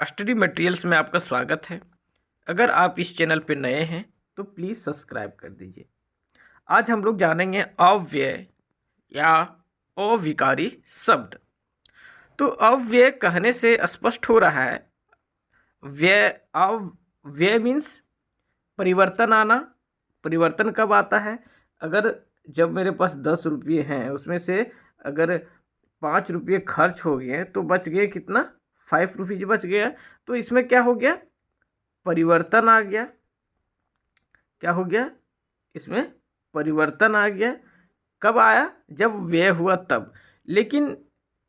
Study materials में आपका स्वागत है। अगर आप इस चैनल पर नए हैं तो प्लीज़ सब्सक्राइब कर दीजिए। आज हम लोग जानेंगे अव्यय या अविकारी शब्द। तो अव्यय कहने से स्पष्ट हो रहा है, व्यय मीन्स परिवर्तन आना। परिवर्तन कब आता है? अगर जब मेरे पास 10 रुपये हैं, उसमें से अगर 5 रुपये खर्च हो गए तो बच गए कितना? 5 रुपीज बच गया। तो इसमें क्या हो गया? परिवर्तन आ गया। क्या हो गया? इसमें परिवर्तन आ गया। कब आया? जब व्यय हुआ तब। लेकिन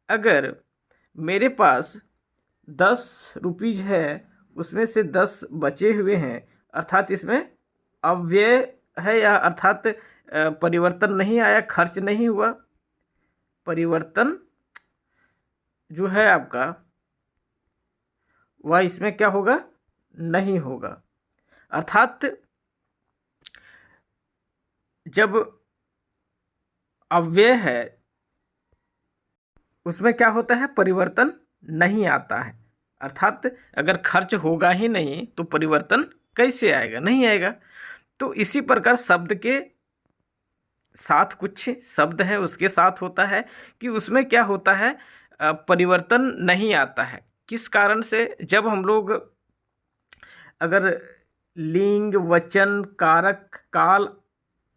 अगर मेरे पास 10 रुपीज है, उसमें से 10 बचे हुए हैं, अर्थात इसमें अव्यय है, या अर्थात परिवर्तन नहीं आया, खर्च नहीं हुआ। परिवर्तन जो है आपका वह इसमें क्या होगा? नहीं होगा। अर्थात जब अव्यय है उसमें क्या होता है? परिवर्तन नहीं आता है। अर्थात अगर खर्च होगा ही नहीं तो परिवर्तन कैसे आएगा? नहीं आएगा। तो इसी प्रकार शब्द के साथ कुछ शब्द हैं, उसके साथ होता है कि उसमें क्या होता है? परिवर्तन नहीं आता है। किस कारण से? जब हम लोग अगर लिंग, वचन, कारक, काल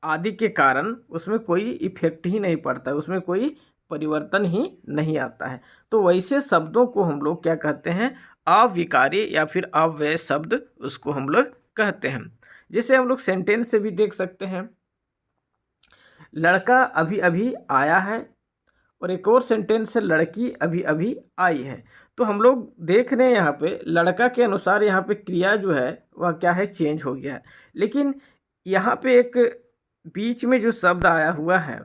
आदि के कारण उसमें कोई इफेक्ट ही नहीं पड़ता है, उसमें कोई परिवर्तन ही नहीं आता है, तो वैसे शब्दों को हम लोग क्या कहते हैं? अविकारी या फिर अव्यय शब्द उसको हम लोग कहते हैं। जैसे हम लोग सेंटेंस से भी देख सकते हैं, लड़का अभी अभी आया है, और एक और सेंटेंस है लड़की अभी अभी आई है। तो हम लोग देख रहे हैं यहाँ पे लड़का के अनुसार यहाँ पे क्रिया जो है वह क्या है? चेंज हो गया है। लेकिन यहाँ पे एक बीच में जो शब्द आया हुआ है,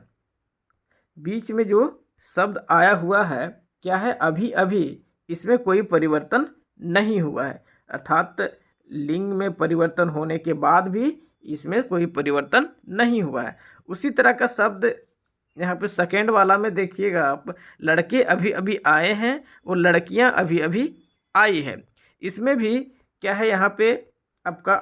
बीच में जो शब्द आया हुआ है क्या है? अभी अभी। इसमें कोई परिवर्तन नहीं हुआ है। अर्थात लिंग में परिवर्तन होने के बाद भी इसमें कोई परिवर्तन नहीं हुआ है। उसी तरह का शब्द यहाँ पे सेकेंड वाला में देखिएगा आप, लड़के अभी अभी आए हैं और लड़कियाँ अभी अभी आई है। इसमें भी क्या है? यहाँ पे आपका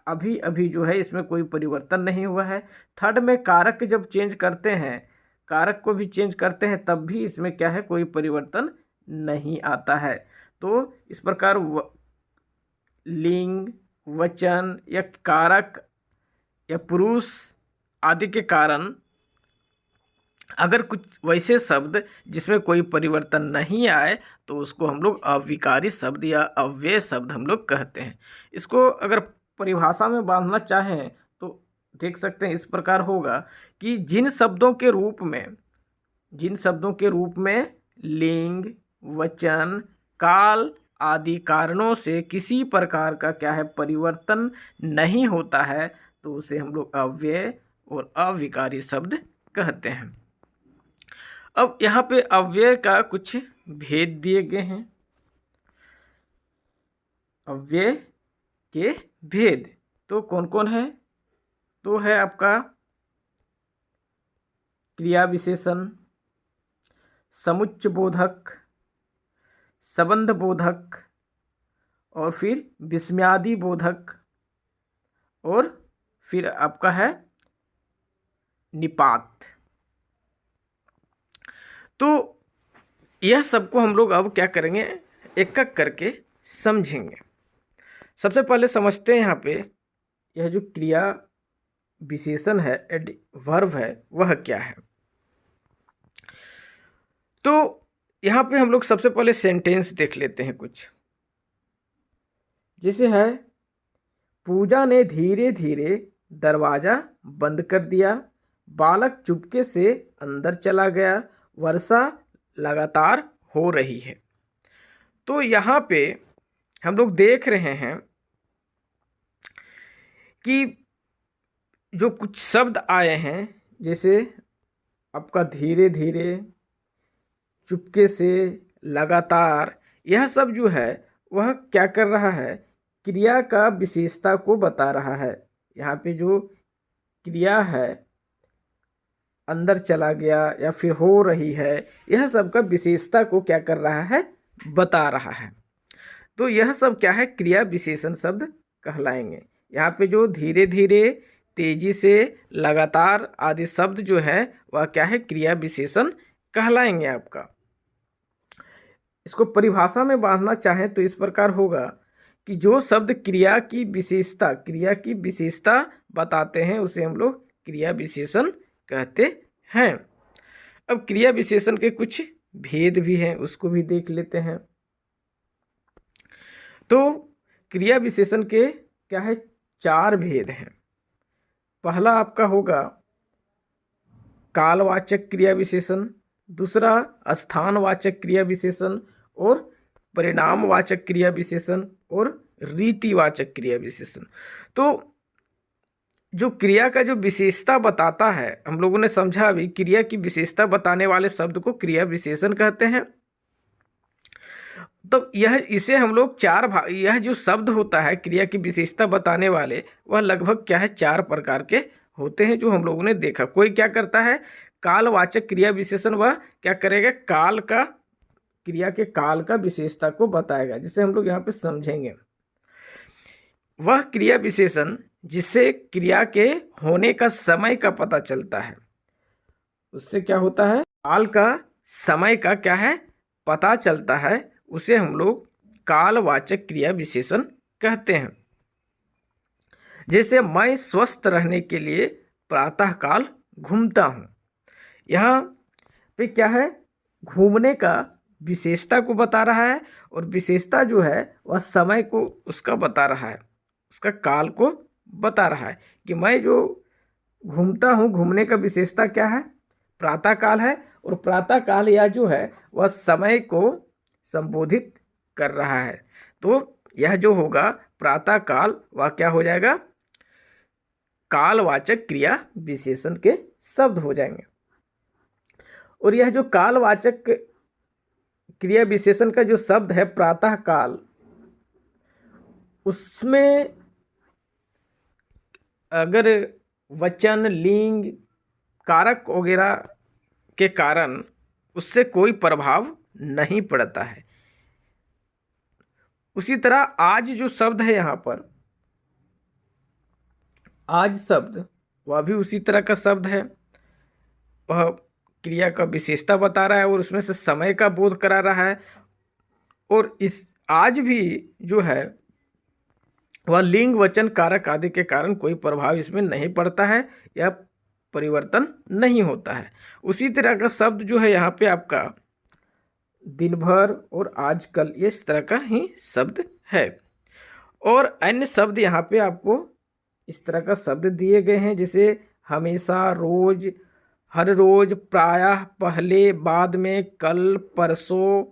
अभी अभी जो है इसमें कोई परिवर्तन नहीं हुआ है। थर्ड में कारक जब चेंज करते हैं, कारक को भी चेंज करते हैं, तब भी इसमें क्या है? कोई परिवर्तन नहीं आता है। तो इस प्रकार लिंग, वचन या कारक या पुरुष आदि के कारण अगर कुछ वैसे शब्द जिसमें कोई परिवर्तन नहीं आए तो उसको हम लोग अविकारी शब्द या अव्यय शब्द हम लोग कहते हैं। इसको अगर परिभाषा में बांधना चाहें तो देख सकते हैं, इस प्रकार होगा कि जिन शब्दों के रूप में लिंग, वचन, काल आदि कारणों से किसी प्रकार का क्या है? परिवर्तन नहीं होता है, तो उसे हम लोग अव्यय और अविकारी शब्द कहते हैं। अब यहाँ पे अव्यय का कुछ भेद दिए गए हैं। अव्यय के भेद तो कौन कौन है? तो है आपका क्रिया विशेषण, समुच्चय बोधक, संबंध बोधक, और फिर विस्मयादि बोधक, और फिर आपका है निपात। तो यह सबको हम लोग अब क्या करेंगे? एक एक करके समझेंगे। सबसे पहले समझते हैं यहाँ पे यह जो क्रिया विशेषण है, वर्ब है, वह क्या है। तो यहाँ पे हम लोग सबसे पहले सेंटेंस देख लेते हैं कुछ। जैसे है, पूजा ने धीरे धीरे दरवाजा बंद कर दिया, बालक चुपके से अंदर चला गया, वर्षा लगातार हो रही है। तो यहाँ पे हम लोग देख रहे हैं कि जो कुछ शब्द आए हैं, जैसे आपका धीरे धीरे, चुपके से, लगातार, यह सब जो है वह क्या कर रहा है? क्रिया का विशेषता को बता रहा है। यहाँ पे जो क्रिया है, अंदर चला गया या फिर हो रही है, यह सब का विशेषता को क्या कर रहा है? बता रहा है। तो यह सब क्या है, क्रिया विशेषण शब्द कहलाएंगे। यहाँ पे जो धीरे धीरे, तेजी से, लगातार आदि शब्द जो है वह क्या है, क्रिया विशेषण कहलाएंगे आपका। इसको परिभाषा में बांधना चाहें तो इस प्रकार होगा कि जो शब्द क्रिया की विशेषता बताते हैं उसे हम लोग क्रिया विशेषण कहते हैं। अब क्रिया विशेषण के कुछ भेद भी हैं, उसको भी देख लेते हैं। तो क्रिया विशेषण के क्या है, 4 भेद हैं। पहला आपका होगा कालवाचक क्रिया विशेषण, दूसरा स्थानवाचक क्रिया विशेषण, और परिणामवाचक क्रिया विशेषण, और रीतिवाचक क्रिया विशेषण। तो जो क्रिया का जो विशेषता बताता है, हम लोगों ने समझा अभी, क्रिया की विशेषता बताने वाले शब्द को क्रिया विशेषण कहते हैं। तो इसे हम लोग यह जो शब्द होता है क्रिया की विशेषता बताने वाले, वह लगभग क्या है, 4 प्रकार के होते हैं जो हम लोगों ने देखा। कोई क्या करता है, कालवाचक क्रिया विशेषण, वह क्या करेगा, क्रिया के काल का विशेषता को बताएगा, जिसे हम लोग यहाँ पे समझेंगे। वह क्रिया विशेषण जिससे क्रिया के होने का समय का पता चलता है, उससे क्या होता है, काल का समय का क्या है, पता चलता है, उसे हम लोग कालवाचक क्रिया विशेषण कहते हैं। जैसे मैं स्वस्थ रहने के लिए प्रातःकाल घूमता हूँ। यहाँ पे क्या है, घूमने का विशेषता को बता रहा है, और विशेषता जो है वह समय को उसका बता रहा है, उसका काल को बता रहा है कि मैं जो घूमता हूँ, घूमने का विशेषता क्या है, प्रातःकाल है, और प्रातःकाल या जो है वह समय को संबोधित कर रहा है। तो यह जो होगा प्रातःकाल, वह क्या हो जाएगा, कालवाचक क्रिया विशेषण के शब्द हो जाएंगे। और यह जो कालवाचक क्रिया विशेषण का जो शब्द है प्रातःकाल, उसमें अगर वचन, लिंग, कारक वगैरह के कारण उससे कोई प्रभाव नहीं पड़ता है। उसी तरह आज जो शब्द है यहाँ पर, आज शब्द, वह भी उसी तरह का शब्द है। वह क्रिया का विशेषता बता रहा है और उसमें से समय का बोध करा रहा है। और इस आज भी जो है वह लिंग, वचन, कारक आदि के कारण कोई प्रभाव इसमें नहीं पड़ता है या परिवर्तन नहीं होता है। उसी तरह का शब्द जो है यहाँ पे आपका दिन भर और आजकल, ये इस तरह का ही शब्द है। और अन्य शब्द यहाँ पे आपको इस तरह का शब्द दिए गए हैं, जैसे हमेशा, रोज, हर रोज, प्रायः, पहले, बाद में, कल, परसों,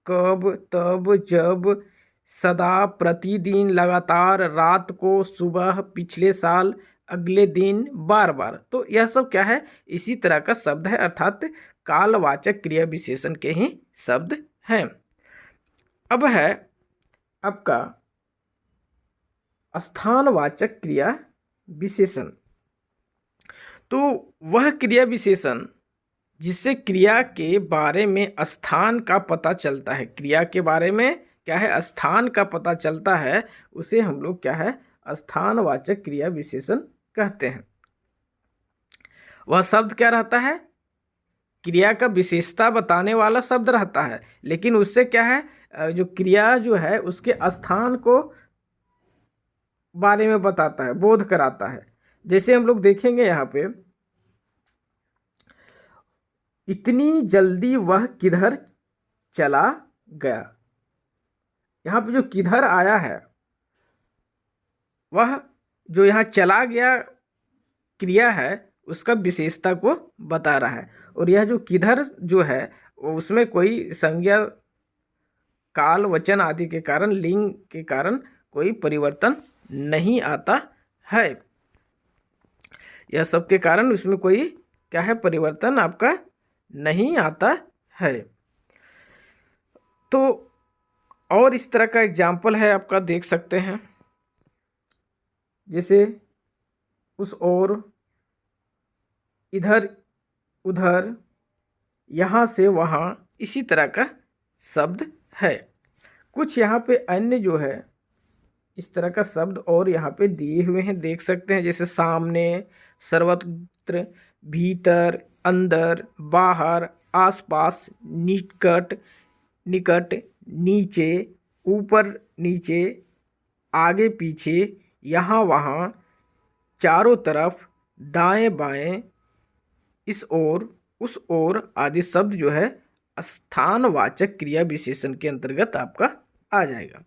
कब, तब, जब, सदा, प्रतिदिन, लगातार, रात को, सुबह, पिछले साल, अगले दिन, बार बार। तो यह सब क्या है, इसी तरह का शब्द है, अर्थात कालवाचक क्रिया विशेषण के ही शब्द हैं। अब है आपका स्थानवाचक क्रिया विशेषण। तो वह क्रिया विशेषण जिससे क्रिया के बारे में स्थान का पता चलता है, क्रिया के बारे में क्या है, स्थान का पता चलता है, उसे हम लोग क्या है, स्थानवाचक क्रिया विशेषण कहते हैं। वह शब्द क्या रहता है, क्रिया का विशेषता बताने वाला शब्द रहता है, लेकिन उससे क्या है, जो क्रिया जो है उसके स्थान को बारे में बताता है, बोध कराता है। जैसे हम लोग देखेंगे यहाँ पे, इतनी जल्दी वह किधर चला गया। यहाँ पे जो किधर आया है, वह जो यहाँ चला गया क्रिया है उसका विशेषता को बता रहा है। और यह जो किधर जो है उसमें कोई संज्ञा, काल, वचन आदि के कारण, लिंग के कारण कोई परिवर्तन नहीं आता है। यह सब के कारण उसमें कोई क्या है, परिवर्तन आपका नहीं आता है। तो और इस तरह का एग्जाम्पल है आपका, देख सकते हैं, जैसे उस ओर, इधर, उधर, यहाँ से वहाँ, इसी तरह का शब्द है। कुछ यहाँ पे अन्य जो है इस तरह का शब्द और यहाँ पे दिए हुए हैं, देख सकते हैं, जैसे सामने, सर्वत्र, भीतर, अंदर, बाहर, आसपास, निकट, निकट, नीचे, ऊपर नीचे, आगे पीछे, यहाँ वहाँ, चारों तरफ, दाएं बाएं, इस ओर, उस ओर आदि शब्द जो है स्थानवाचक क्रिया विशेषण के अंतर्गत आपका आ जाएगा।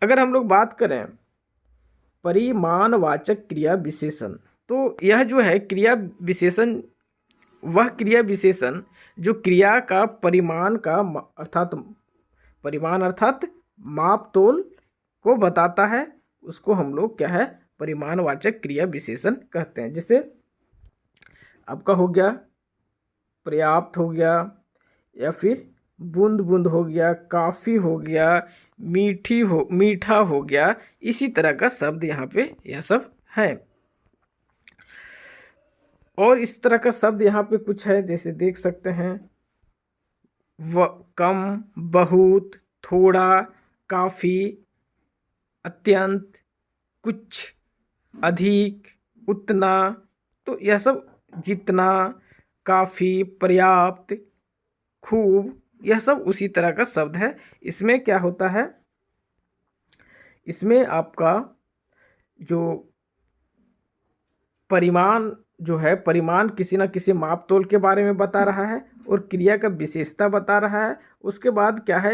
अगर हम लोग बात करें परिमाणवाचक क्रिया विशेषण, तो यह जो है क्रिया विशेषण, वह क्रिया विशेषण जो क्रिया का परिमाण का अर्थात परिमाण अर्थात माप तोल को बताता है, उसको हम लोग क्या है परिमाणवाचक क्रिया विशेषण कहते हैं। जैसे आपका हो गया पर्याप्त हो गया, या फिर बूंद बूंद हो गया, काफ़ी हो गया, मीठा हो गया, इसी तरह का शब्द यहाँ पे यह सब है। और इस तरह का शब्द यहाँ पे कुछ है, जैसे देख सकते हैं कम, बहुत, थोड़ा, काफ़ी, अत्यंत, कुछ, अधिक, उतना, तो यह सब जितना, काफ़ी, पर्याप्त, खूब, यह सब उसी तरह का शब्द है। इसमें क्या होता है, इसमें आपका जो परिमाण जो है, परिमाण किसी न किसी माप तोल के बारे में बता रहा है और क्रिया का विशेषता बता रहा है। उसके बाद क्या है,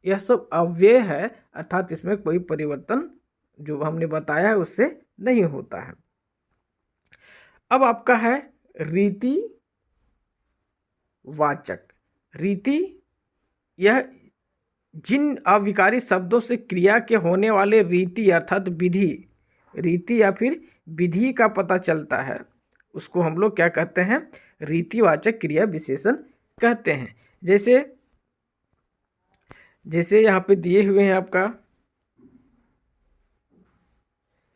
यह सब अव्यय है, अर्थात इसमें कोई परिवर्तन जो हमने बताया है उससे नहीं होता है। अब आपका है रीति वाचक। रीति, यह जिन अविकारी शब्दों से क्रिया के होने वाले रीति अर्थात विधि, रीति या फिर विधि का पता चलता है, उसको हम लोग क्या कहते हैं, रीतिवाचक क्रिया विशेषण कहते हैं। जैसे यहाँ पे दिए हुए हैं आपका,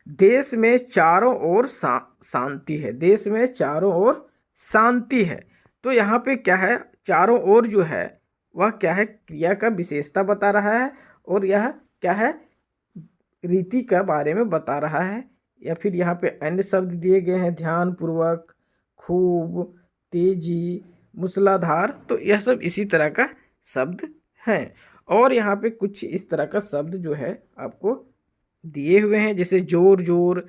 देश में चारों ओर शांति है, देश में चारों ओर शांति है। तो यहाँ पे क्या है, चारों ओर जो है वह क्या है क्रिया का विशेषता बता रहा है, और यह क्या है रीति का बारे में बता रहा है। या फिर यहाँ पे अन्य शब्द दिए गए हैं, ध्यानपूर्वक, खूब, तेजी, मूसलाधार, तो यह सब इसी तरह का शब्द हैं। और यहाँ पे कुछ इस तरह का शब्द जो है आपको दिए हुए हैं, जैसे जोर जोर,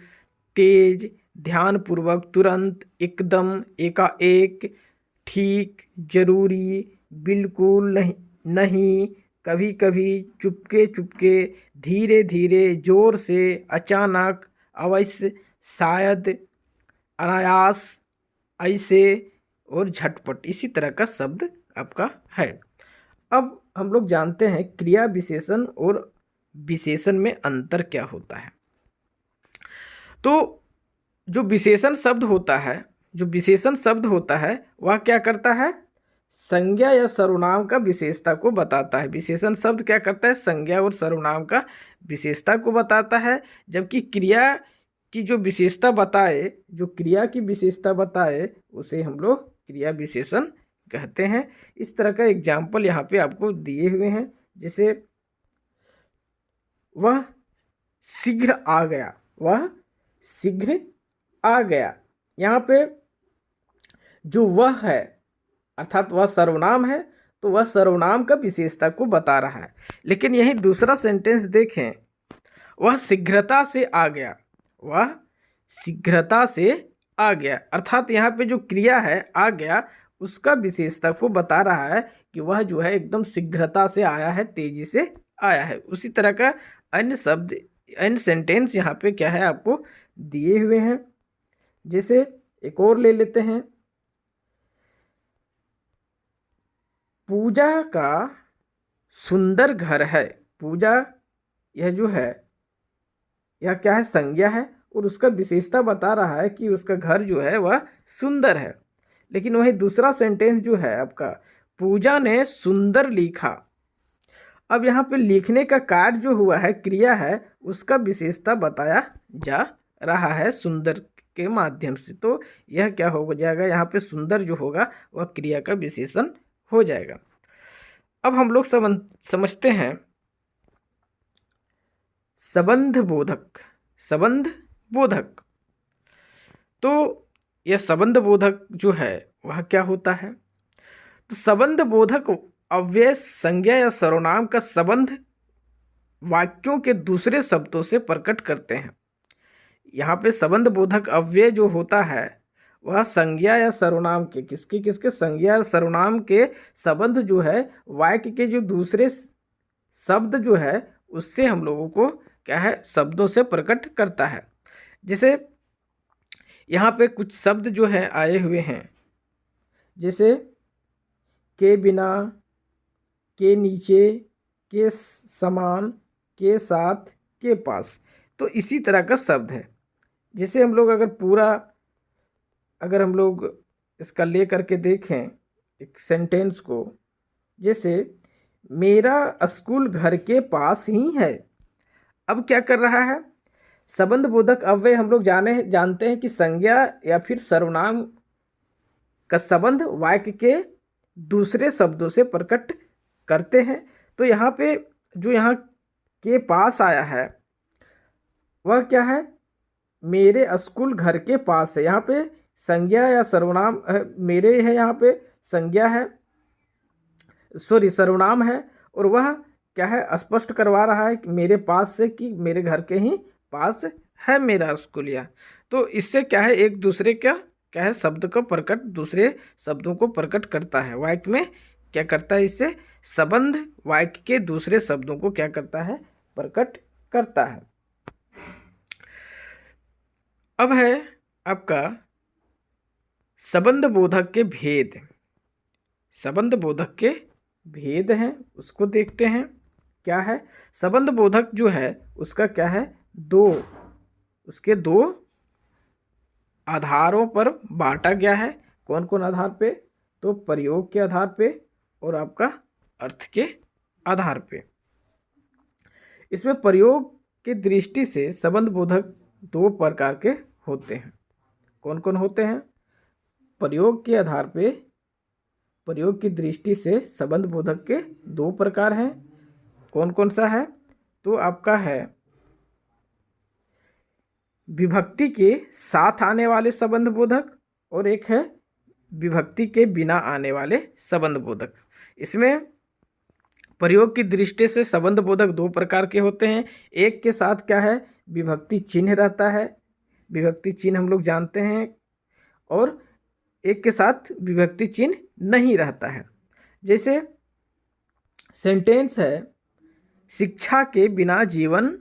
तेज, ध्यानपूर्वक, तुरंत, एकदम, एकाएक, ठीक, जरूरी, बिल्कुल नहीं, नहीं, कभी कभी, चुपके चुपके, धीरे धीरे, जोर से, अचानक, अवश्य, शायद, अनायास, ऐसे और झटपट, इसी तरह का शब्द आपका है। अब हम लोग जानते हैं क्रिया विशेषण और विशेषण में अंतर क्या होता है। तो जो विशेषण शब्द होता है वह क्या करता है, संज्ञा या सर्वनाम का विशेषता को बताता है। विशेषण शब्द क्या करता है, संज्ञा और सर्वनाम का विशेषता को बताता है, जबकि क्रिया की जो विशेषता बताए, जो क्रिया की विशेषता बताए, उसे हम लोग क्रिया विशेषण कहते हैं। इस तरह का एग्जाम्पल यहाँ पे आपको दिए हुए हैं, जैसे वह शीघ्र आ गया, वह शीघ्र आ गया। यहाँ पे जो वह है अर्थात वह सर्वनाम है, तो वह सर्वनाम का विशेषता को बता रहा है। लेकिन यही दूसरा सेंटेंस देखें, वह शीघ्रता से आ गया, वह शीघ्रता से आ गया, अर्थात यहाँ पे जो क्रिया है आ गया, उसका विशेषता को बता रहा है कि वह जो है एकदम शीघ्रता से आया है, तेजी से आया है। उसी तरह का अन्य शब्द, अन्य सेंटेंस यहाँ पे क्या है आपको दिए हुए हैं। जैसे एक और ले लेते हैं, पूजा का सुंदर घर है। पूजा यह जो है यह क्या है, संज्ञा है, और उसका विशेषता बता रहा है कि उसका घर जो है वह सुंदर है। लेकिन वही दूसरा सेंटेंस जो है आपका, पूजा ने सुंदर लिखा। अब यहाँ पे लिखने का कार्य जो हुआ है, क्रिया है, उसका विशेषता बताया जा रहा है सुंदर के माध्यम से। तो यह क्या हो जाएगा, यहाँ पे सुंदर जो होगा वह क्रिया का विशेषण हो जाएगा। अब हम लोग समझते हैं संबंध बोधक। संबंध बोधक, तो यह संबंध बोधक जो है वह क्या होता है? तो संबंध बोधक अव्यय संज्ञा या सर्वनाम का संबंध वाक्यों के दूसरे शब्दों से प्रकट करते हैं। यहाँ पे संबंध बोधक अव्यय जो होता है वह संज्ञा या सर्वनाम के किसके किसके संज्ञा या सर्वनाम के संबंध जो है वाक्य के जो दूसरे शब्द जो है उससे हम लोगों को क्या है शब्दों से प्रकट करता है। जैसे यहाँ पे कुछ शब्द जो है आए हुए हैं, जैसे के बिना, के नीचे, के समान, के साथ, के पास, तो इसी तरह का शब्द है। जैसे हम लोग अगर हम लोग इसका ले करके देखें एक सेंटेंस को, जैसे मेरा स्कूल घर के पास ही है। अब क्या कर रहा है? संबंध बोधक अव्यय हम लोग जानते हैं कि संज्ञा या फिर सर्वनाम का संबंध वाक्य के दूसरे शब्दों से प्रकट करते हैं। तो यहाँ पे जो यहाँ के पास आया है वह क्या है? मेरे स्कूल घर के पास है। यहाँ पे संज्ञा या सर्वनाम मेरे है, यहाँ पे संज्ञा है, सर्वनाम है, और वह क्या है स्पष्ट करवा रहा है कि मेरे पास से कि मेरे घर के ही पास है मेरा स्कूल। या तो इससे क्या है एक दूसरे का क्या है शब्द को प्रकट दूसरे शब्दों को प्रकट करता है। वाक्य में क्या करता है? इससे संबंध वाक्य के दूसरे शब्दों को क्या करता है? प्रकट करता है। अब है आपका संबंध बोधक के भेद। संबंध बोधक के भेद हैं उसको देखते हैं। क्या है? संबंध बोधक जो है उसका क्या है उसके दो आधारों पर बांटा गया है। कौन कौन आधार पे? तो प्रयोग के आधार पे और आपका अर्थ के आधार पे। इसमें प्रयोग की दृष्टि से संबंध बोधक दो प्रकार के होते हैं। कौन कौन होते हैं? प्रयोग के आधार पे प्रयोग की दृष्टि से संबंध बोधक के दो प्रकार हैं। कौन कौन सा है? तो आपका है विभक्ति के साथ आने वाले संबंध बोधक और एक है विभक्ति के बिना आने वाले संबंध बोधक। इसमें प्रयोग की दृष्टि से संबंध बोधक दो प्रकार के होते हैं। एक के साथ क्या है विभक्ति चिन्ह रहता है, विभक्ति चिन्ह हम लोग जानते हैं, और एक के साथ विभक्ति चिन्ह नहीं रहता है। जैसे सेंटेंस है शिक्षा के बिना जीवन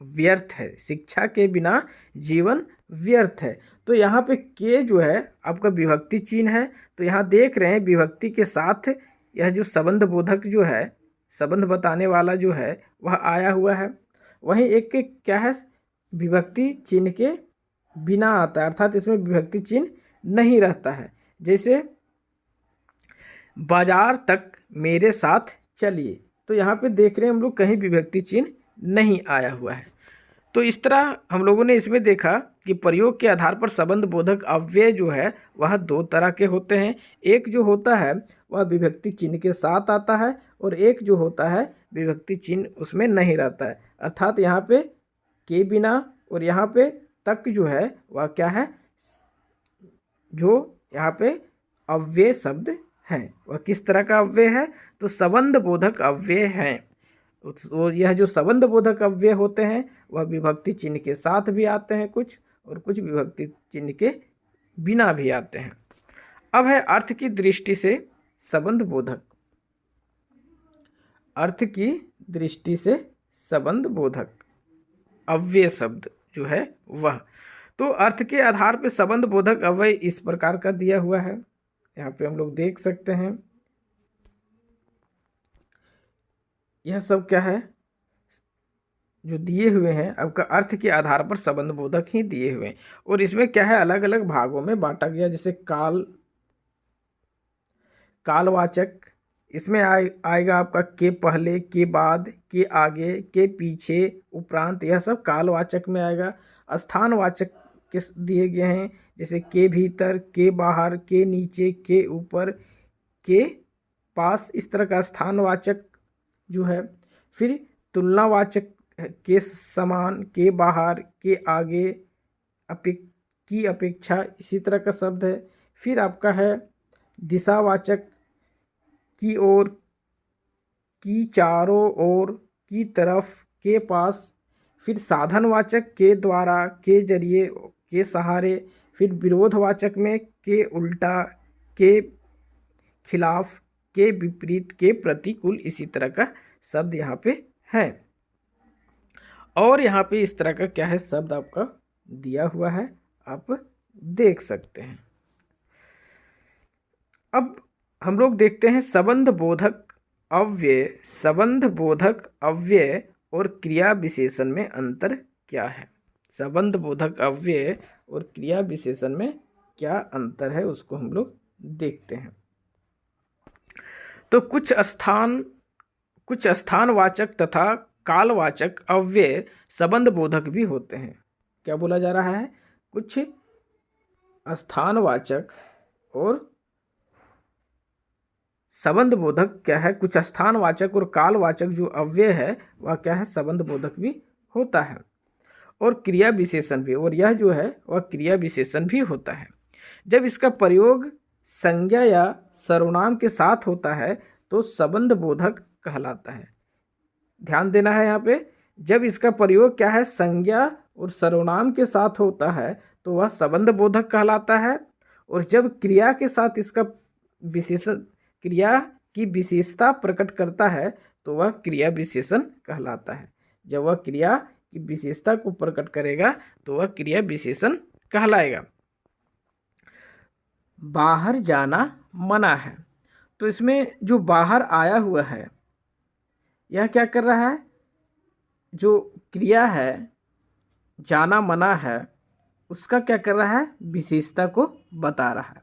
व्यर्थ है। शिक्षा के बिना जीवन व्यर्थ है। तो यहाँ पे के जो है आपका विभक्ति चिन्ह है। तो यहाँ देख रहे हैं विभक्ति के साथ यह जो संबंध बोधक जो है संबंध बताने वाला जो है वह आया हुआ है। वहीं एक के क्या है विभक्ति चिन्ह के बिना आता है, अर्थात इसमें विभक्ति चिन्ह नहीं रहता है। जैसे बाजार तक मेरे साथ चलिए, तो यहाँ पे देख रहे हैं हम लोग कहीं विभक्ति चिन्ह नहीं आया हुआ है। तो इस तरह हम लोगों ने इसमें देखा कि प्रयोग के आधार पर संबंध बोधक अव्यय जो है वह दो तरह के होते हैं। एक जो होता है वह विभक्ति चिन्ह के साथ आता है और एक जो होता है विभक्ति चिन्ह उसमें नहीं रहता है। अर्थात यहाँ पे के बिना और यहाँ पे तक जो है वह क्या है जो यहाँ पे अव्यय शब्द है। वह किस तरह का अव्यय है? तो संबंध बोधक अव्यय है। तो यह जो संबंध बोधक अव्यय होते हैं वह विभक्ति चिन्ह के साथ भी आते हैं कुछ, और कुछ विभक्ति चिन्ह के बिना भी आते हैं। अब है अर्थ की दृष्टि से संबंध बोधक। अर्थ की दृष्टि से संबंध बोधक अव्यय शब्द जो है वह, तो अर्थ के आधार पर संबंध बोधक अव्यय इस प्रकार का दिया हुआ है। यहाँ पे हम लोग देख सकते हैं यह सब क्या है जो दिए हुए हैं आपका अर्थ के आधार पर संबंध बोधक ही दिए हुए हैं। और इसमें क्या है अलग अलग भागों में बांटा गया। जैसे कालवाचक, इसमें आएगा आपका के पहले, के बाद, के आगे, के पीछे, उपरांत, यह सब कालवाचक में आएगा। स्थानवाचक किस दिए गए हैं जैसे के भीतर, के बाहर, के नीचे, के ऊपर, के पास, इस तरह का स्थानवाचक जो है। फिर तुलनावाचक के समान, के बाहर, के आगे, की अपेक्षा, इसी तरह का शब्द है। फिर आपका है दिशावाचक, की ओर, की चारों ओर, की तरफ, के पास। फिर साधनवाचक, के द्वारा, के जरिए, के सहारे। फिर विरोधवाचक में के उल्टा, के खिलाफ, के विपरीत, के प्रतिकूल, इसी तरह का शब्द यहाँ पे है। और यहाँ पे इस तरह का क्या है शब्द आपका दिया हुआ है, आप देख सकते हैं। अब हम लोग देखते हैं संबंध बोधक अव्यय। संबंध बोधक अव्यय और क्रिया विशेषण में अंतर क्या है? संबंध बोधक अव्यय और क्रिया विशेषण में क्या अंतर है उसको हम लोग देखते हैं। तो कुछ स्थानवाचक तथा कालवाचक अव्यय संबंध बोधक भी होते हैं। क्या बोला जा रहा है? कुछ स्थानवाचक और संबंध बोधक क्या है, कुछ स्थानवाचक और कालवाचक जो अव्यय है वह क्या है, संबंध बोधक भी होता है। और क्रिया विशेषण भी, और यह जो है वह क्रिया विशेषण भी होता है। जब इसका प्रयोग संज्ञा या सर्वनाम के साथ होता है तो संबंध बोधक कहलाता है। ध्यान देना है यहाँ पे, जब इसका प्रयोग क्या है, संज्ञा और सर्वनाम के साथ होता है तो वह संबंध बोधक कहलाता है। और जब क्रिया के साथ इसका क्रिया की विशेषता प्रकट करता है तो वह क्रिया विशेषण कहलाता है। जब वह क्रिया की विशेषता को प्रकट करेगा तो वह क्रिया विशेषण कहलाएगा। बाहर जाना मना है, तो इसमें जो बाहर आया हुआ है यह क्या कर रहा है, जो क्रिया है जाना मना है उसका क्या कर रहा है, विशेषता को बता रहा है।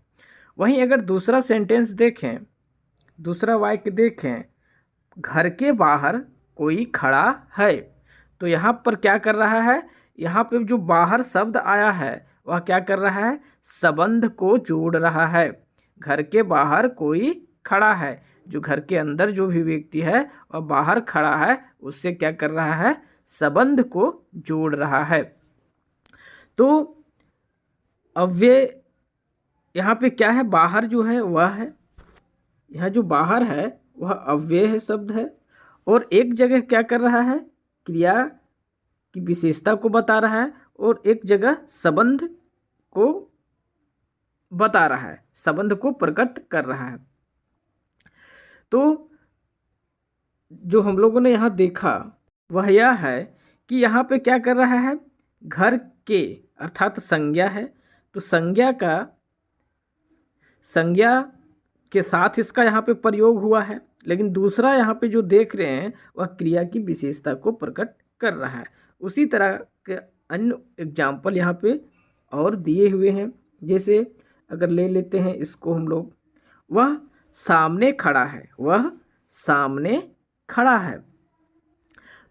वहीं अगर दूसरा सेंटेंस देखें, दूसरा वाक्य देखें, घर के बाहर कोई खड़ा है, तो यहाँ पर क्या कर रहा है, यहाँ पे जो बाहर शब्द आया है वह क्या कर रहा है, संबंध को जोड़ रहा है। घर के बाहर कोई खड़ा है, जो घर के अंदर जो भी व्यक्ति है वह बाहर खड़ा है, उससे क्या कर रहा है, संबंध को जोड़ रहा है। तो अव्यय यहाँ पे क्या है, बाहर जो है वह है, यहाँ जो बाहर है वह अव्यय है, शब्द है। और एक जगह क्या कर रहा है, क्रिया की विशेषता को बता रहा है, और एक जगह संबंध को बता रहा है, संबंध को प्रकट कर रहा है। तो जो हम लोगों ने यहाँ देखा वह यह है कि यहाँ पे क्या कर रहा है, घर के अर्थात संज्ञा है, तो संज्ञा के साथ इसका यहाँ पे प्रयोग हुआ है। लेकिन दूसरा यहाँ पे जो देख रहे हैं वह क्रिया की विशेषता को प्रकट कर रहा है। उसी तरह के अन्य एग्जाम्पल यहाँ पे और दिए हुए हैं। जैसे अगर ले लेते हैं इसको हम लोग, वह सामने खड़ा है, वह सामने खड़ा है।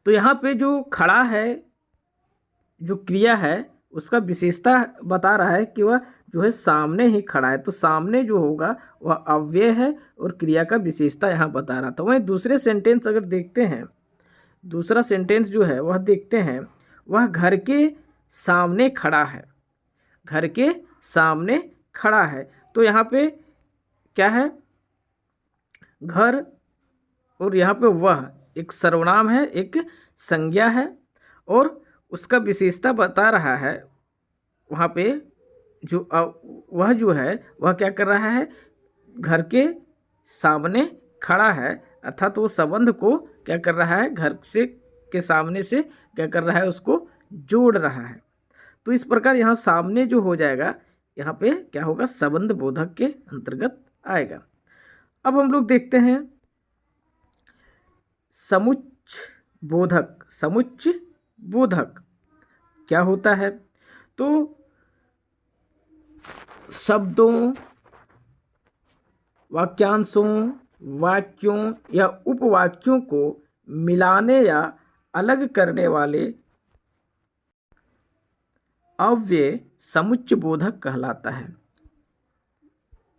तो यहाँ पे जो खड़ा है, जो क्रिया है उसका विशेषता बता रहा है कि वह जो है सामने ही खड़ा है। तो सामने जो होगा वह अव्यय है और क्रिया का विशेषता यहाँ बता रहा था। वहीं दूसरे सेंटेंस अगर देखते हैं, दूसरा सेंटेंस जो है वह देखते हैं, वह घर के सामने खड़ा है, घर के सामने खड़ा है। तो यहाँ पे क्या है, घर और यहाँ पे वह एक सर्वनाम है, एक संज्ञा है, और उसका विशेषता बता रहा है। वहाँ पे जो वह जो है वह क्या कर रहा है, घर के सामने खड़ा है, अर्थात वो संबंध को क्या कर रहा है, घर से के सामने से क्या कर रहा है, उसको जोड़ रहा है। तो इस प्रकार यहाँ सामने जो हो जाएगा, यहाँ पे क्या होगा, संबंध बोधक के अंतर्गत आएगा। अब हम लोग देखते हैं समुच्चय बोधक। समुच्चय बोधक क्या होता है, तो शब्दों, वाक्यांशों, वाक्यों या उपवाक्यों को मिलाने या अलग करने वाले अव्यय समुच्चय बोधक कहलाता है।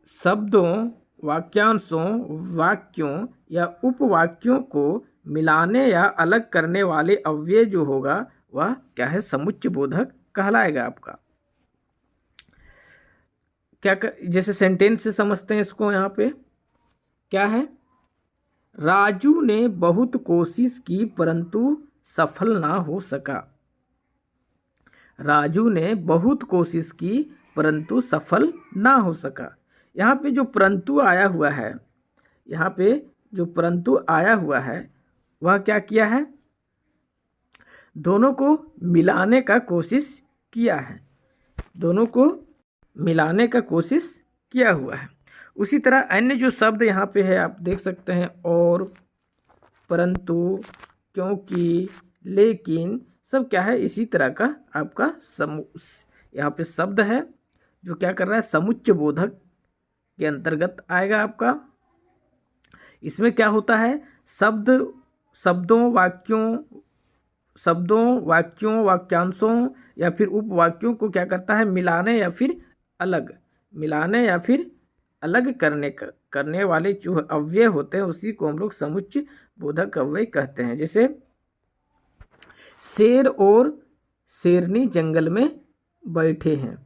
शब्दों, वाक्यांशों, वाक्यों या उपवाक्यों को मिलाने या अलग करने वाले अव्यय जो होगा वह क्या है, समुच्चय बोधक कहलाएगा आपका। जैसे सेंटेंस से समझते हैं इसको। यहाँ पे क्या है, राजू ने बहुत कोशिश की परंतु सफल ना हो सका। राजू ने बहुत कोशिश की परंतु सफल ना हो सका। यहाँ पे जो परंतु आया हुआ है, यहाँ पे जो परंतु आया हुआ है वह क्या किया है, दोनों को मिलाने का कोशिश किया है, दोनों को मिलाने का कोशिश किया हुआ है। उसी तरह अन्य जो शब्द यहाँ पे है आप देख सकते हैं, और, परंतु, क्योंकि, लेकिन, सब क्या है, इसी तरह का आपका यहाँ पे शब्द है जो क्या कर रहा है, समुच्चय बोधक के अंतर्गत आएगा आपका। इसमें क्या होता है, शब्दों, वाक्यों, वाक्यांशों या फिर उपवाक्यों को क्या करता है, मिलाने या फिर अलग करने वाले जो अव्यय होते हैं उसी को हम लोग समुच्चय बोधक अव्यय कहते हैं। जैसे शेर और शेरनी जंगल में बैठे हैं,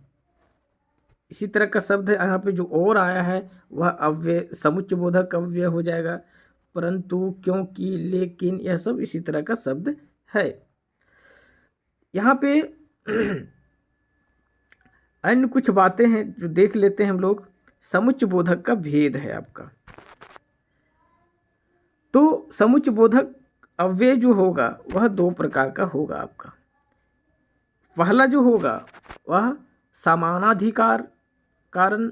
इसी तरह का शब्द है। यहाँ पे जो और आया है वह अव्यय समुच्चय बोधक अव्यय हो जाएगा। परंतु, क्योंकि, लेकिन, यह सब इसी तरह का शब्द है। यहाँ पे अन्य कुछ बातें हैं जो देख लेते हैं हम लोग। समुच्चय बोधक का भेद है आपका। तो समुच्चय बोधक अव्यय जो होगा वह दो प्रकार का होगा आपका। पहला जो होगा वह समानाधिकरण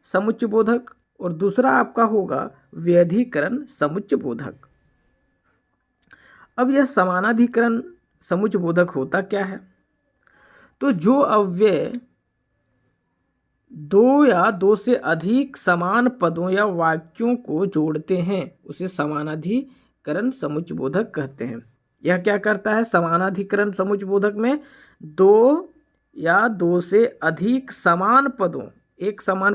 समुच्चय बोधक, और दूसरा आपका होगा व्यधिकरण समुच्चय बोधक। अब यह समानाधिकरण समुच्चय बोधक होता क्या है, तो जो अव्यय दो या दो से अधिक समान पदों या वाक्यों को जोड़ते हैं उसे समानाधिकरण समुच्चय बोधक कहते हैं। यह क्या करता है, समानाधिकरण समुच्चय बोधक में दो या दो से अधिक समान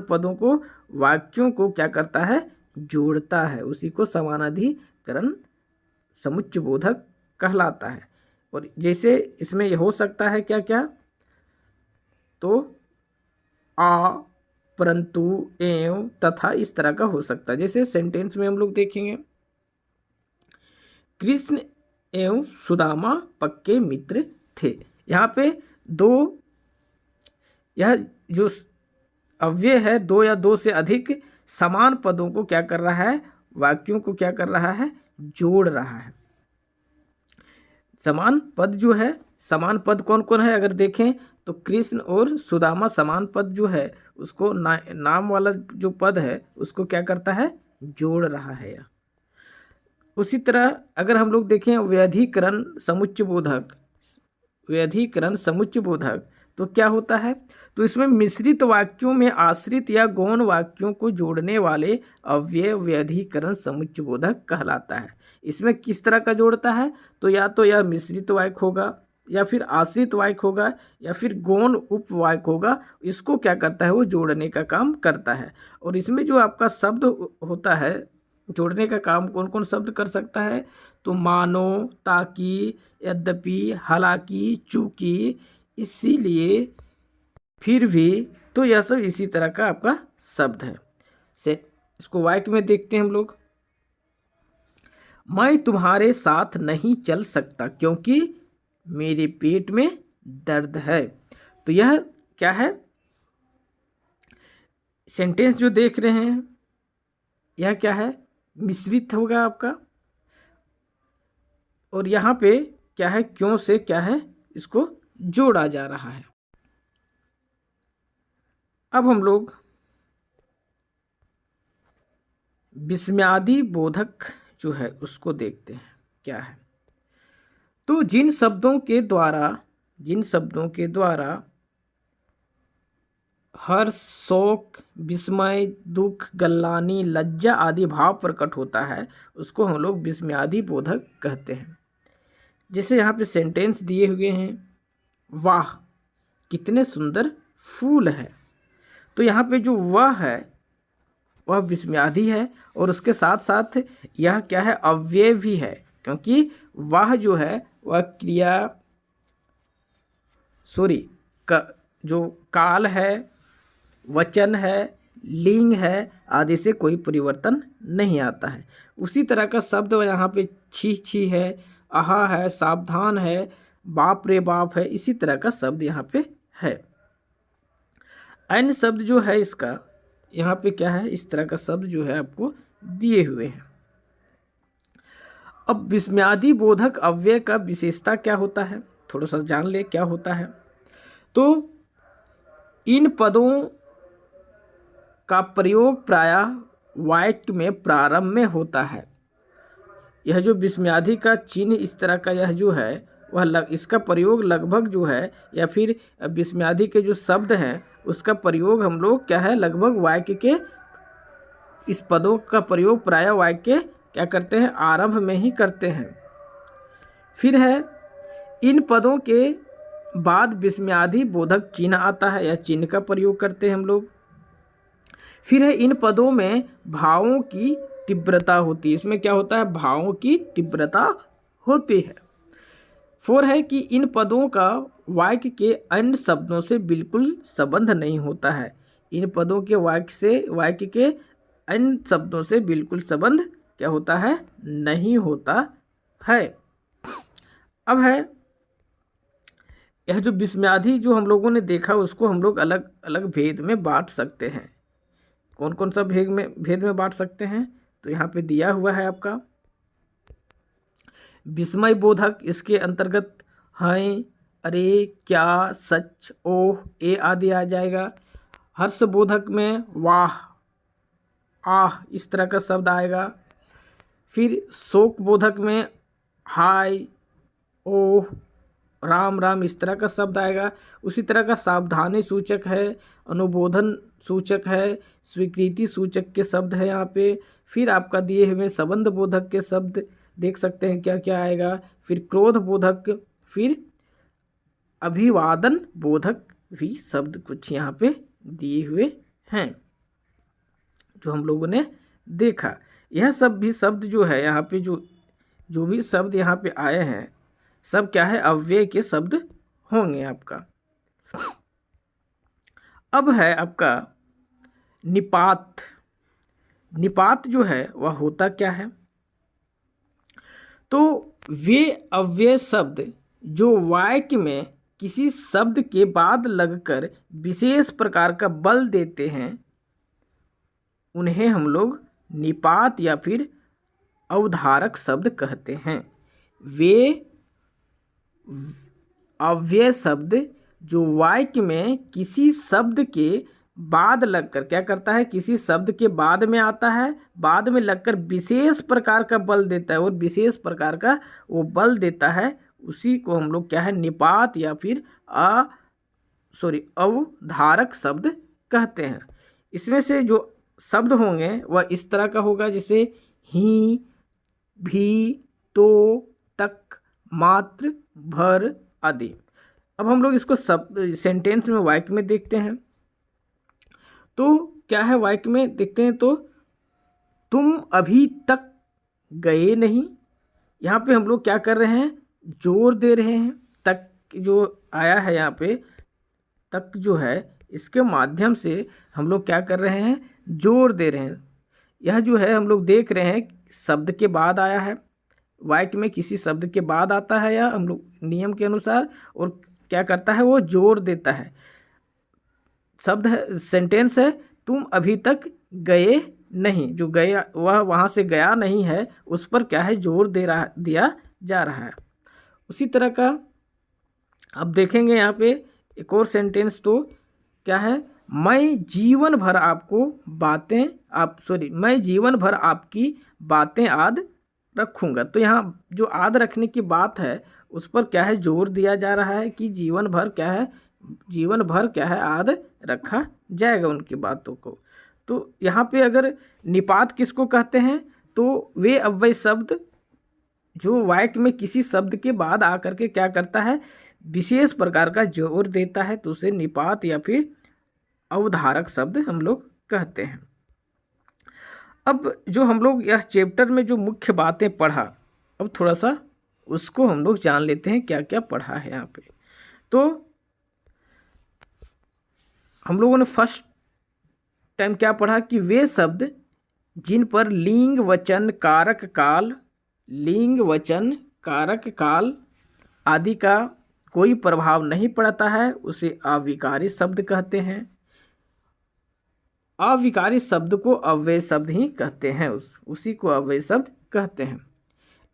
पदों को वाक्यों को क्या करता है, जोड़ता है, उसी को समानाधिकरण समुच्चय बोधक कहलाता है। और जैसे इसमें यह हो सकता है क्या क्या, तो आ, परंतु, एवं, तथा, इस तरह का हो सकता है। जैसे सेंटेंस में हम लोग देखेंगे, कृष्ण एवं सुदामा पक्के मित्र थे। यहाँ पे यह जो अव्यय है दो या दो से अधिक समान पदों को क्या कर रहा है, वाक्यों को क्या कर रहा है, जोड़ रहा है। समान पद जो है, समान पद कौन कौन है अगर देखें तो कृष्ण और सुदामा समान पद जो है उसको नाम वाला जो पद है उसको क्या करता है, जोड़ रहा है। उसी तरह अगर हम लोग देखें व्यधिकरण समुच्चय बोधक तो क्या होता है, तो इसमें मिश्रित वाक्यों में आश्रित या गौण वाक्यों को जोड़ने वाले अव्यय व्यधिकरण समुच्चय बोधक कहलाता है। इसमें किस तरह का जोड़ता है, तो यह मिश्रित वाक्य होगा या फिर आश्रित वाक्य होगा या फिर गौण उपवाक्य होगा, इसको क्या करता है, वो जोड़ने का काम करता है। और इसमें जो आपका शब्द होता है जोड़ने का काम कौन कौन शब्द कर सकता है, तो मानो, ताकि, यद्यपि, हालांकि, चूंकि, इसीलिए, फिर भी, तो यह सब इसी तरह का आपका शब्द है। इसको वाक्य में देखते हैं हम लोग। मैं तुम्हारे साथ नहीं चल सकता क्योंकि मेरे पेट में दर्द है। तो यह क्या है, सेंटेंस जो देख रहे हैं यह क्या है, मिश्रित होगा आपका। और यहाँ पे क्या है, क्यों से क्या है, इसको जोड़ा जा रहा है। अब हम लोग विस्मयादि बोधक जो है उसको देखते हैं क्या है। तो जिन शब्दों के द्वारा हर्ष, शोक, विस्मय, दुख, गलानी, लज्जा आदि भाव प्रकट होता है उसको हम लोग विस्मयादि बोधक कहते हैं। जैसे यहाँ पे सेंटेंस दिए हुए हैं, वाह कितने सुंदर फूल है। तो यहाँ पे जो वह है वह विस्मयादि है, और उसके साथ साथ यह क्या है, अव्यय भी है, क्योंकि वह जो है वह क्रिया जो काल है, वचन है, लिंग है आदि से कोई परिवर्तन नहीं आता है। उसी तरह का शब्द यहाँ पे छी छी है, आहा है, सावधान है, बाप रे बाप है, इसी तरह का शब्द यहाँ पे है। अन्य शब्द जो है इसका यहाँ पे क्या है, इस तरह का शब्द जो है आपको दिए हुए हैं। अब विस्मयादि बोधक अव्यय का विशेषता क्या होता है, थोड़ा सा जान ले क्या होता है। तो इन पदों का प्रयोग प्रायः वाक्य में प्रारंभ में होता है। यह जो विस्मयादि का चिन्ह इस तरह का यह जो है वह इसका प्रयोग लगभग जो है, या फिर विस्मयादि के जो शब्द हैं उसका प्रयोग हम लोग क्या है, लगभग वाक्य के इस पदों का प्रयोग प्रायः वाक्य क्या करते हैं, आरंभ में ही करते हैं। फिर है इन पदों के बाद विस्मयादि बोधक चिन्ह आता है, या चिन्ह का प्रयोग करते हैं हम लोग। फिर है इन पदों में भावों की तीव्रता होती है, इसमें क्या होता है, भावों की तीव्रता होती है। 4 है कि इन पदों का वाक्य के अन्य शब्दों से बिल्कुल संबंध नहीं होता है। इन पदों के वाक्य के अन्य शब्दों से बिल्कुल संबंध क्या होता है, नहीं होता है। अब है यह जो विस्मयादि जो हम लोगों ने देखा उसको हम लोग अलग अलग भेद में बांट सकते हैं। कौन कौन सा भेद में बांट सकते हैं, तो यहाँ पे दिया हुआ है आपका विस्मय बोधक, इसके अंतर्गत हैं, अरे, क्या, सच, ओह, ए आदि आ जाएगा। हर्ष बोधक में वाह, आह इस तरह का शब्द आएगा। फिर शोक बोधक में हाय, ओह, राम राम इस तरह का शब्द आएगा। उसी तरह का सावधानी सूचक है, अनुबोधन सूचक है, स्वीकृति सूचक के शब्द है यहाँ पे। फिर आपका दिए हुए संबंध बोधक के शब्द देख सकते हैं क्या क्या आएगा। फिर क्रोध बोधक, फिर अभिवादन बोधक भी शब्द कुछ यहाँ पे दिए हुए हैं जो हम लोगों ने देखा। यह सब भी शब्द जो है यहाँ पे जो भी शब्द यहाँ पे आए हैं सब क्या है, अव्यय के शब्द होंगे आपका। अब है आपका निपात। निपात जो है वह होता क्या है, तो वे अव्यय शब्द जो वाक्य में किसी शब्द के बाद लगकर विशेष प्रकार का बल देते हैं उन्हें हम लोग निपात या फिर अवधारक शब्द कहते हैं। वे अव्यय शब्द जो वाक्य में किसी शब्द के बाद लगकर क्या करता है, किसी शब्द के बाद में आता है, बाद में लगकर विशेष प्रकार का बल देता है, और विशेष प्रकार का वो बल देता है उसी को हम लोग क्या है, निपात या फिर अवधारक शब्द कहते हैं। इसमें से जो शब्द होंगे वह इस तरह का होगा, जैसे ही, भी, तो, तक, मात्र, भर आदि। अब हम लोग इसको सेंटेंस में वाक्य में देखते हैं। तो क्या है, वाक्य में देखते हैं तो तुम अभी तक गए नहीं, यहाँ पे हम लोग क्या कर रहे हैं, जोर दे रहे हैं। तक जो आया है यहाँ पे, तक जो है इसके माध्यम से हम लोग क्या कर रहे हैं, जोर दे रहे हैं। यह जो है हम लोग देख रहे हैं शब्द के बाद आया है, वाक्य में किसी शब्द के बाद आता है या हम लोग नियम के अनुसार, और क्या करता है वो जोर देता है। शब्द है, सेंटेंस है, तुम अभी तक गए नहीं, जो गया वह वहाँ से गया नहीं है उस पर क्या है, जोर दिया जा रहा है। उसी तरह का अब देखेंगे यहाँ पे एक और सेंटेंस, तो क्या है, मैं जीवन भर आपकी बातें याद रखूँगा। तो यहाँ जो याद रखने की बात है उस पर क्या है, जोर दिया जा रहा है कि जीवन भर क्या है, याद रखा जाएगा उनकी बातों को। तो यहाँ पे अगर निपात किसको कहते हैं, तो वे अव्यय शब्द जो वाक्य में किसी शब्द के बाद आकर के क्या करता है, विशेष प्रकार का जोर देता है, तो उसे निपात या फिर अवधारक शब्द हम लोग कहते हैं। अब जो हम लोग यह चैप्टर में जो मुख्य बातें पढ़ा, अब थोड़ा सा उसको हम लोग जान लेते हैं क्या क्या पढ़ा है यहाँ पे। तो हम लोगों ने फर्स्ट टाइम क्या पढ़ा कि वे शब्द जिन पर लिंग वचन कारक काल आदि का कोई प्रभाव नहीं पड़ता है उसे अविकारी शब्द कहते हैं। अविकारी शब्द को अव्यय शब्द ही कहते हैं, उसी को अव्यय शब्द कहते हैं।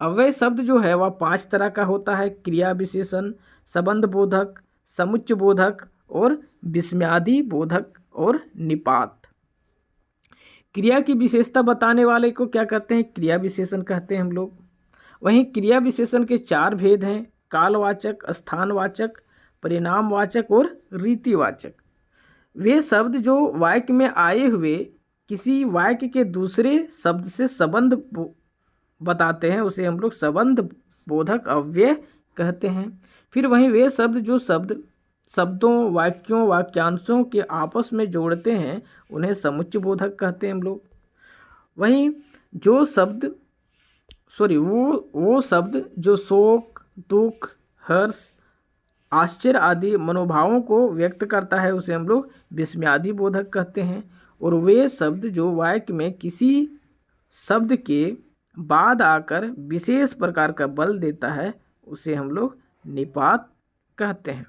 अव्यय शब्द जो है वह 5 तरह का होता है: क्रिया विशेषण, संबंध बोधक, समुच्चय बोधक और विस्मयादि बोधक और निपात। क्रिया की विशेषता बताने वाले को क्या कहते हैं? क्रिया विशेषण कहते हैं हम लोग। वहीं क्रिया विशेषण के 4 भेद हैं: कालवाचक, स्थानवाचक, परिणामवाचक और रीतिवाचक। वे शब्द जो वाक्य में आए हुए किसी वाक्य के दूसरे शब्द से संबंध बताते हैं उसे हम लोग संबंध बोधक अव्यय कहते हैं। फिर वहीं वे शब्द जो शब्दों, वाक्यों, वाक्यांशों के आपस में जोड़ते हैं उन्हें समुच्चय बोधक कहते हैं हम लोग। वहीं जो शब्द वो शब्द जो शोक, दुख, हर्ष, आश्चर्य आदि मनोभावों को व्यक्त करता है उसे हम लोग विस्मयादि बोधक कहते हैं। और वे शब्द जो वाक्य में किसी शब्द के बाद आकर विशेष प्रकार का बल देता है उसे हम लोग निपात कहते हैं।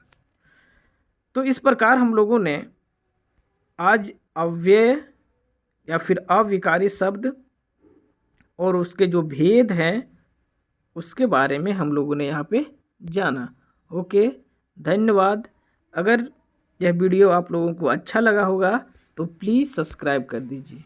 तो इस प्रकार हम लोगों ने आज अव्यय या फिर अविकारी शब्द और उसके जो भेद हैं उसके बारे में हम लोगों ने यहाँ पे जाना। ओके, धन्यवाद। अगर यह वीडियो आप लोगों को अच्छा लगा होगा तो प्लीज़ सब्सक्राइब कर दीजिए।